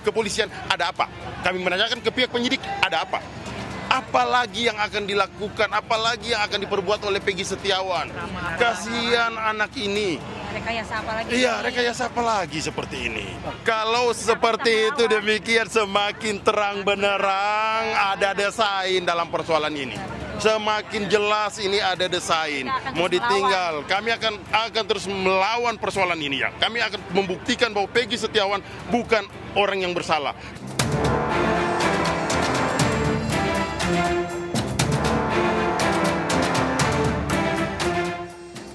kepolisian, ada apa? Kami menanyakan ke pihak penyidik, ada apa? Apalagi yang akan dilakukan, apalagi yang akan diperbuat oleh Peggy Setiawan? Kasihan anak ini. Rekayasa apa lagi? Iya, rekayasa apa lagi seperti ini? Kalau seperti itu demikian semakin terang benderang ada desain dalam persoalan ini. Semakin jelas ini ada desain. Mau ditinggal, kami akan terus melawan persoalan ini ya. Kami akan membuktikan bahwa Peggy Setiawan bukan orang yang bersalah.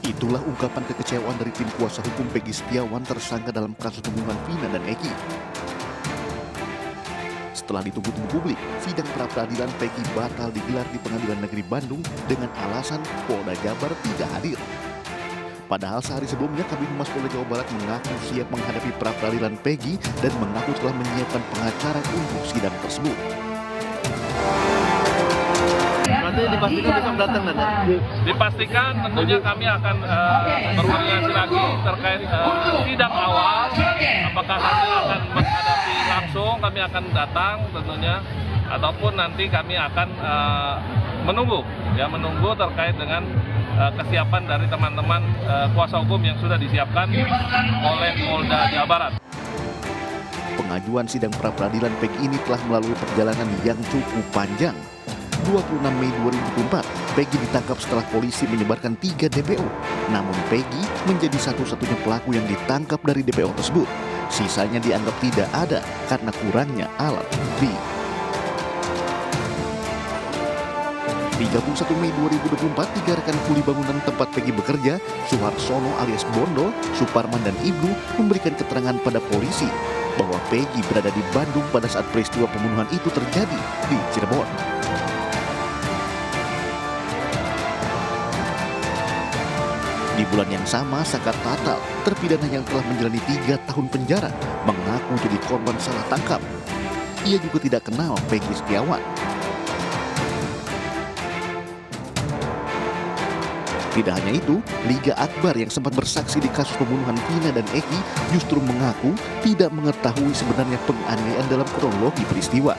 Itulah ungkapan kekecewaan dari tim kuasa hukum Peggy Setiawan tersangka dalam kasus pembunuhan Vina dan Eki. Setelah ditunggu-tunggu publik, sidang pra-peradilan Peggy batal digelar di Pengadilan Negeri Bandung dengan alasan Polda Jabar tidak hadir. Padahal sehari sebelumnya Kabid Humas Polda Jawa Barat mengaku siap menghadapi pra-peradilan Peggy dan mengaku telah menyiapkan pengacara untuk sidang tersebut. Nanti dipastikan besok datang dan dipastikan tentunya kami akan berkoordinasi lagi terkait sidang awal, apakah kami akan menghadapi langsung, kami akan datang tentunya, ataupun nanti kami akan menunggu terkait dengan kesiapan dari teman-teman kuasa hukum yang sudah disiapkan oleh Polda Jawa Barat. Pengajuan sidang pra-peradilan Peggy ini telah melalui perjalanan yang cukup panjang. 26 Mei 2024, Peggy ditangkap setelah polisi menyebarkan 3 DPO. Namun Peggy menjadi satu-satunya pelaku yang ditangkap dari DPO tersebut. Sisanya dianggap tidak ada karena kurangnya alat bukti. 31 Mei 2024, 3 rekan kuli bangunan tempat Peggy bekerja, Suharsono alias Bondo, Suparman dan Ibnu memberikan keterangan pada polisi bahwa Peggy berada di Bandung pada saat peristiwa pembunuhan itu terjadi di Cirebon. Di bulan yang sama, Sakar Tatal, terpidana yang telah menjalani 3 tahun penjara, mengaku jadi korban salah tangkap. Ia juga tidak kenal Peggy Setiawan. Tidak hanya itu, Liga Akbar yang sempat bersaksi di kasus pembunuhan Vina dan Eki justru mengaku tidak mengetahui sebenarnya penganiayaan dalam kronologi peristiwa.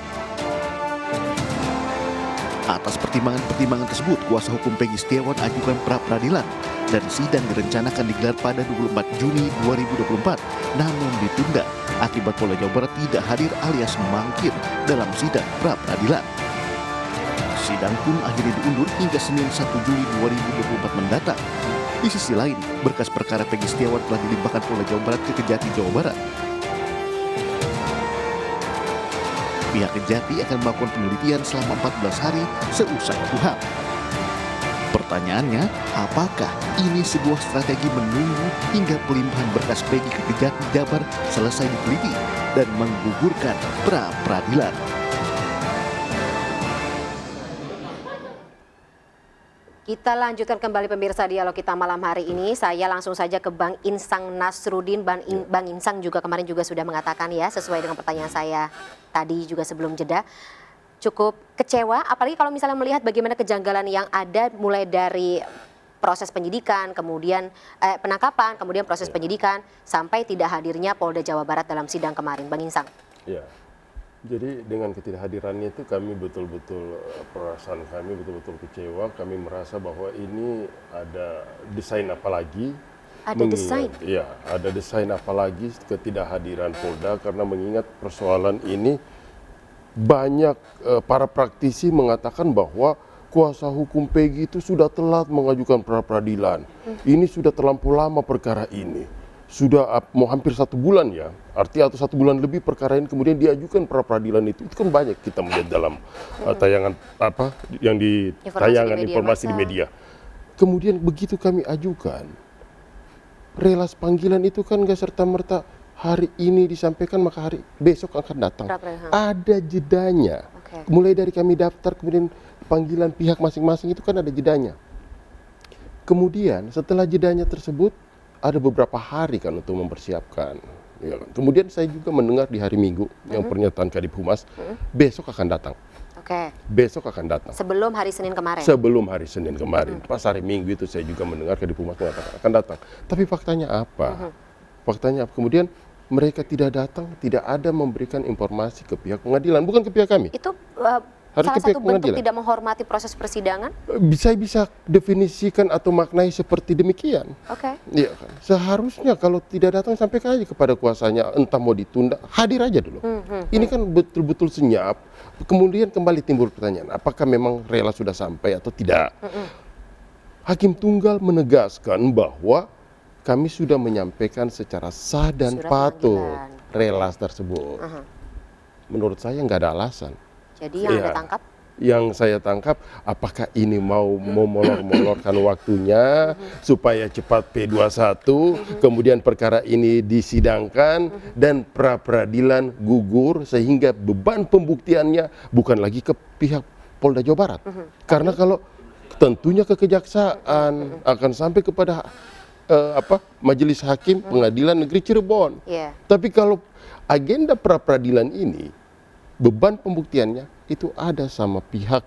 Atas pertimbangan-pertimbangan tersebut, kuasa hukum Peggy Setiawan ajukan pra-peradilan dan sidang direncanakan digelar pada 24 Juni 2024, namun ditunda akibat Polda Jawa Barat tidak hadir alias mangkir dalam sidang pra-peradilan. Sidang pun akhirnya diundur hingga Senin 1 Juli 2024 mendatang. Di sisi lain, berkas perkara Peggy Setiawan telah dilimpahkan Polda Jawa Barat ke Kejati Jawa Barat. Pihak Kejati akan melakukan penelitian selama 14 hari seusai Tuhan. Pertanyaannya, apakah ini sebuah strategi menunggu hingga pelimpahan berkas Peggy ke Kejati Jabar selesai diteliti dan menggugurkan pra-peradilan? Kita lanjutkan kembali pemirsa dialog kita malam hari ini. Saya langsung saja ke Bang Insang Nasruddin. Bang Insang juga kemarin juga sudah mengatakan ya, sesuai dengan pertanyaan saya tadi juga sebelum jeda, cukup kecewa, apalagi kalau misalnya melihat bagaimana kejanggalan yang ada mulai dari proses penyidikan, kemudian penangkapan, kemudian proses penyidikan, sampai tidak hadirnya Polda Jawa Barat dalam sidang kemarin. Bang Insang. Ya, jadi dengan ketidakhadirannya itu kami betul-betul, perasaan kami betul-betul kecewa. Kami merasa bahwa ini ada desain apa lagi. Ada desain? Ya, ada desain apa lagi ketidakhadiran Polda, karena mengingat persoalan ini banyak para praktisi mengatakan bahwa kuasa hukum Peggy itu sudah telat mengajukan pra-peradilan. Ini sudah terlampau lama perkara ini. Sudah mau hampir 1 bulan ya, artinya atau 1 bulan lebih perkara ini kemudian diajukan pra-peradilan itu kan banyak kita melihat dalam tayangan apa yang di tayangan informasi di media. Kemudian begitu kami ajukan, relas panggilan itu kan nggak serta-merta hari ini disampaikan maka hari besok akan datang. Ada jedanya. Mulai dari kami daftar kemudian panggilan pihak masing-masing itu kan ada jedanya. Kemudian setelah jedanya tersebut ada beberapa hari kan untuk mempersiapkan. Ya kan. Kemudian saya juga mendengar di hari Minggu yang pernyataan Kadif Humas besok akan datang. Besok akan datang. Sebelum hari Senin kemarin? Sebelum hari Senin kemarin. Pas hari Minggu itu saya juga mendengar Kadif Humas mengatakan akan datang. Tapi faktanya apa? Faktanya apa? Kemudian mereka tidak datang, tidak ada memberikan informasi ke pihak pengadilan, bukan ke pihak kami. Itu Harus salah ke pihak satu bentuk pengadilan. tidak menghormati proses persidangan? Bisa definisikan atau maknai seperti demikian. Oke. Iya kan. Seharusnya kalau tidak datang sampaikan aja kepada kuasanya, entah mau ditunda, hadir aja dulu. Ini kan betul-betul senyap. Kemudian kembali timbul pertanyaan, apakah memang rela sudah sampai atau tidak? Hakim Tunggal menegaskan bahwa kami sudah menyampaikan secara sah dan Surat patuh panggilan. rela tersebut. Menurut saya nggak ada alasan. Jadi yang Iya. Anda tangkap? Yang saya tangkap, apakah ini mau molor-molorkan waktunya supaya cepat P21, kemudian perkara ini disidangkan dan pra-peradilan gugur sehingga beban pembuktiannya bukan lagi ke pihak Polda Jawa Barat. Karena kalau tentunya ke kejaksaan akan sampai kepada Majelis Hakim Pengadilan Negeri Cirebon. Iya. Tapi kalau agenda pra-peradilan ini beban pembuktiannya itu ada sama pihak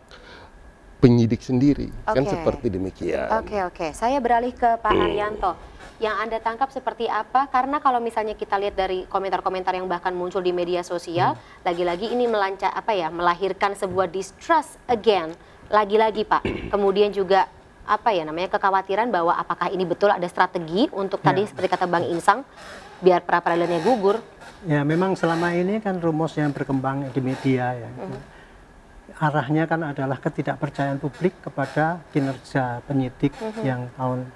penyidik sendiri, kan Oke. seperti demikian. Oke. Saya beralih ke Pak Haryanto. Yang Anda tangkap seperti apa? Karena kalau misalnya kita lihat dari komentar-komentar yang bahkan muncul di media sosial, lagi-lagi ini melahirkan sebuah distrust again. Lagi-lagi Pak. Kemudian juga kekhawatiran bahwa apakah ini betul ada strategi untuk tadi seperti kata Bang Insang biar pra-peradilannya gugur. Ya memang selama ini kan rumus yang berkembang di media ya. Arahnya kan adalah ketidakpercayaan publik kepada kinerja penyidik yang tahun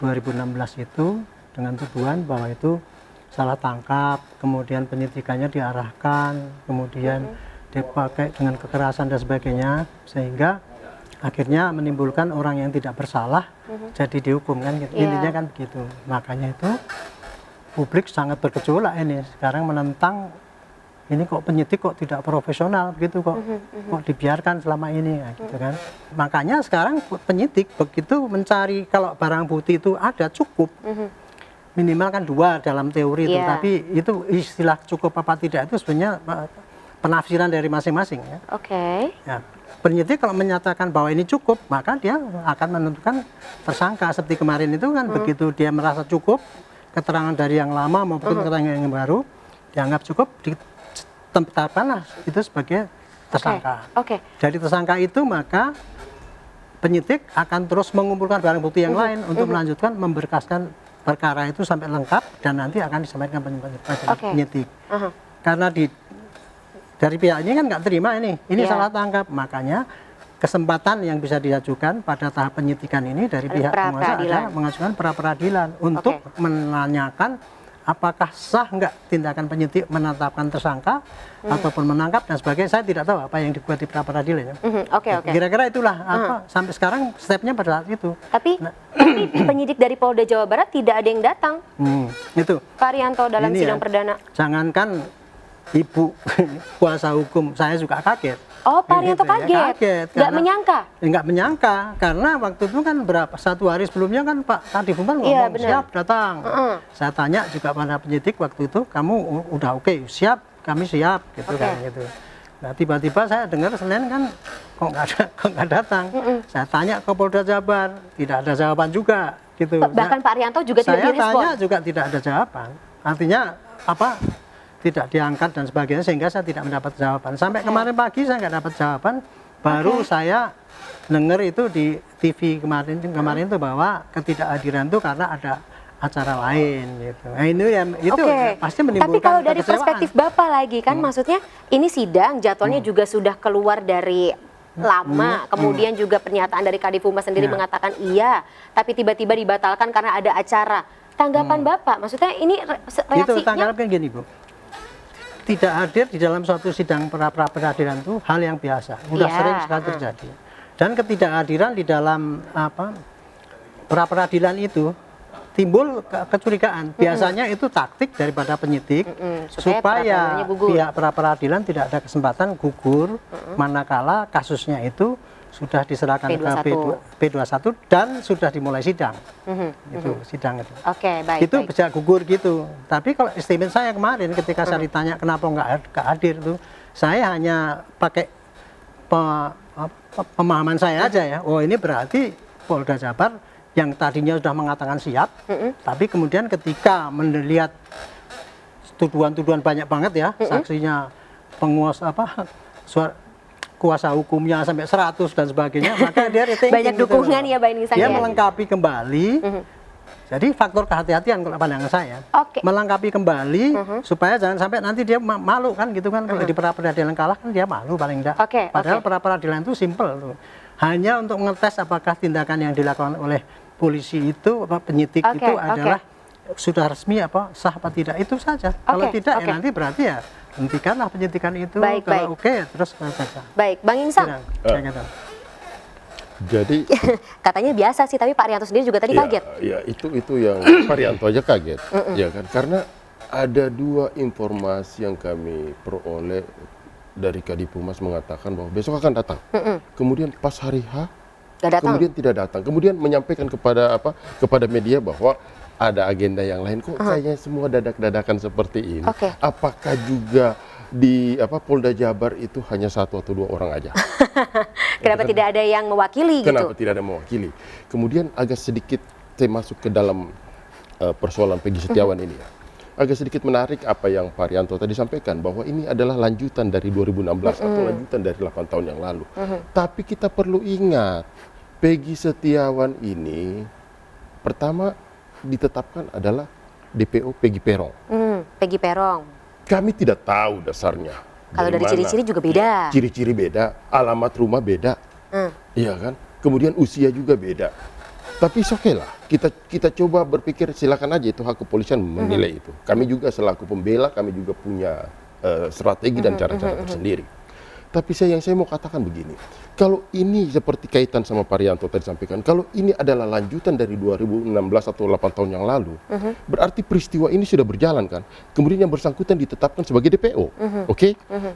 2016 itu dengan tuduhan bahwa itu salah tangkap, kemudian penyidikannya diarahkan, kemudian dipakai dengan kekerasan dan sebagainya, sehingga akhirnya menimbulkan orang yang tidak bersalah jadi dihukum kan gitu. Intinya kan begitu. Makanya itu publik sangat bergejolak ini sekarang menentang ini kok penyidik kok tidak profesional gitu kok dibiarkan selama ini ya, gitu kan. Makanya sekarang penyidik begitu mencari kalau barang bukti itu ada cukup minimal kan 2 dalam teori itu, tapi itu istilah cukup apa tidak itu sebenarnya penafsiran dari masing-masing ya. Oke. Ya, penyidik kalau menyatakan bahwa ini cukup maka dia akan menentukan tersangka. Seperti kemarin itu kan begitu dia merasa cukup keterangan dari yang lama maupun keterangan yang baru dianggap cukup, ditetapkanlah itu sebagai tersangka. Oke. Dari tersangka itu maka penyidik akan terus mengumpulkan barang bukti yang lain untuk melanjutkan memberkaskan perkara itu sampai lengkap dan nanti akan disampaikan penyidik. Karena dari pihak ini kan nggak terima ini salah tangkap, makanya kesempatan yang bisa diajukan pada tahap penyidikan ini dari pihak penguasa adalah mengajukan pra-peradilan untuk menanyakan apakah sah nggak tindakan penyidik menetapkan tersangka ataupun menangkap dan sebagainya. Saya tidak tahu apa yang dibuat di pra-peradilan. Oke. Kira-kira itulah sampai sekarang stepnya pada saat itu. Tapi penyidik dari Polda Jawa Barat tidak ada yang datang. Itu Pak Haryanto dalam Ini sidang ya, perdana. jangankan ibu kuasa hukum, saya juga kaget. Oh, Pak Haryanto Gitu ya, kaget. Nggak menyangka. Nggak menyangka karena waktu itu kan 1 hari sebelumnya kan Pak Kadif Humas ngomong siap datang. Saya tanya juga pada penyidik waktu itu, kamu udah oke, siap, kami siap gitu kan gitu. Nah tiba-tiba saya dengar Senin kan kok nggak datang. Saya tanya ke Polda Jabar, tidak ada jawaban juga gitu. Bahkan Pak Haryanto juga tidak direspon. Saya tanya juga tidak ada jawaban. Artinya apa? Tidak diangkat dan sebagainya sehingga saya tidak mendapat jawaban. Sampai kemarin pagi saya nggak dapat jawaban. Baru saya dengar itu di TV kemarin itu bahwa ketidakhadiran itu karena ada acara lain gitu. Nah ini ya itu pasti menimbulkan Tapi kalau dari kekecewaan. perspektif Bapak lagi kan maksudnya ini sidang jadwalnya juga sudah keluar dari lama, kemudian juga pernyataan dari Kadif Humas sendiri mengatakan iya, tapi tiba-tiba dibatalkan karena ada acara. Tanggapan Bapak, maksudnya ini reaksinya? Itu tanggapan gini Bu. Tidak hadir di dalam suatu sidang pra-peradilan itu hal yang biasa, sudah sering sekali terjadi. Dan ketidakhadiran di dalam pra-peradilan itu timbul kecurigaan. Biasanya itu taktik daripada penyidik supaya pihak pra-peradilan tidak ada kesempatan gugur manakala kasusnya itu sudah diserahkan ke P21 dan sudah dimulai sidang. Itu sidang itu. Oke, baik. Itu bisa gugur gitu. Tapi kalau statement saya kemarin ketika saya ditanya kenapa nggak hadir itu, saya hanya pakai pemahaman saya aja ya. Oh ini berarti Polda Jabar yang tadinya sudah mengatakan siap, tapi kemudian ketika melihat tuduhan-tuduhan banyak banget ya, saksinya penguasa kuasa hukumnya sampai 100 dan sebagainya, maka dia rethinking Banyak dukungan ya, Mbak Insang Dia ya? melengkapi kembali. Jadi faktor kehati-hatian kalau pandangan saya, Oke. melengkapi kembali supaya jangan sampai nanti dia malu kan gitu kan, kalau di pra peradilan kalah kan dia malu paling enggak. Oke, Padahal oke. pra peradilan itu simple tuh, hanya untuk ngetes apakah tindakan yang dilakukan oleh polisi itu penyidik Oke, itu oke. adalah sudah resmi sah apa tidak, itu saja. Kalau Oke, tidak oke. ya nanti berarti ya hentikanlah penyidikan itu. Baik, Kalau baik. oke terus saja. Baik, Bang Insang. Jadi Katanya biasa sih, tapi Pak Rianto sendiri juga tadi kaget. Ya itu yang Pak Rianto aja kaget, ya kan? Karena ada dua informasi yang kami peroleh dari Kadif Humas mengatakan bahwa besok akan datang. Kemudian pas hari H, Gak datang. kemudian tidak datang. Kemudian menyampaikan kepada media bahwa ada agenda yang lain. Kok kayaknya semua dadak-dadakan seperti ini? Oke. Apakah juga di Polda Jabar itu hanya 1 atau 2 orang aja? Kenapa tidak ada yang mewakili Kenapa gitu? tidak ada mewakili? Kemudian agak sedikit saya masuk ke dalam persoalan Peggy Setiawan ini ya. Agak sedikit menarik apa yang Pak Rianto tadi sampaikan, bahwa ini adalah lanjutan dari 2016 atau lanjutan dari 8 tahun yang lalu. Tapi kita perlu ingat, Peggy Setiawan ini pertama ditetapkan adalah DPO Peggy Peron. Peggy Peron. Kami tidak tahu dasarnya. Kalau dari mana. ciri-ciri juga beda. Ciri-ciri beda, alamat rumah beda, iya kan? Kemudian usia juga beda. Tapi oke lah, kita coba berpikir, silakan aja, itu hak kepolisian menilai itu. Kami juga selaku pembela, kami juga punya strategi dan cara-cara tersendiri. Tapi yang saya mau katakan begini, kalau ini seperti kaitan sama Pak Rianto tadi sampaikan, kalau ini adalah lanjutan dari 2016 atau 8 tahun yang lalu, berarti peristiwa ini sudah berjalan kan. Kemudian yang bersangkutan ditetapkan sebagai DPO, oke?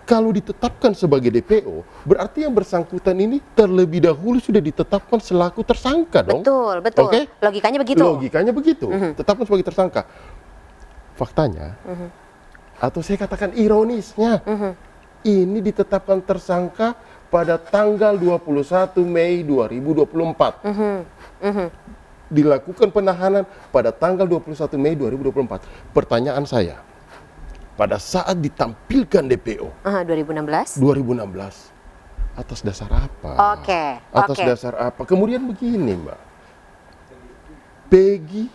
Kalau ditetapkan sebagai DPO, berarti yang bersangkutan ini terlebih dahulu sudah ditetapkan selaku tersangka dong. Betul, betul. Oke? Logikanya begitu. Logikanya begitu, tetapkan sebagai tersangka. Faktanya, atau saya katakan ironisnya, ini ditetapkan tersangka pada tanggal 21 Mei 2024. Dilakukan penahanan pada tanggal 21 Mei 2024. Pertanyaan saya, pada saat ditampilkan DPO 2016. 2016, atas dasar apa? Oke, Atas oke. dasar apa? Kemudian begini, Mbak. Peggy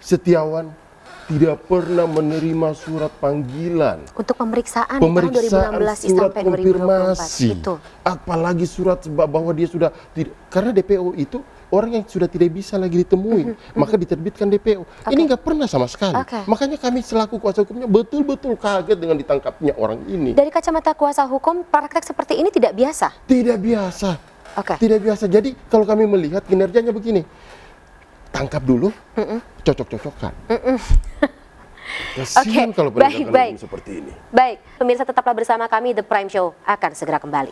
Setiawan tidak pernah menerima surat panggilan, Untuk pemeriksaan, pemeriksaan tahun 2016 surat sampai 2024. konfirmasi, Betul. apalagi surat bahwa dia sudah tidak, karena DPO itu orang yang sudah tidak bisa lagi ditemui, maka diterbitkan DPO. Ini nggak pernah sama sekali. Oke. Makanya kami selaku kuasa hukumnya betul-betul kaget dengan ditangkapnya orang ini. Dari kacamata kuasa hukum, praktek seperti ini tidak biasa. Tidak biasa. Oke. Tidak biasa. Jadi kalau kami melihat kinerjanya begini, tangkap dulu, cocok-cocokan. Kasihan kalau penegakan hukum seperti ini. Baik, pemirsa tetaplah bersama kami, The Prime Show akan segera kembali.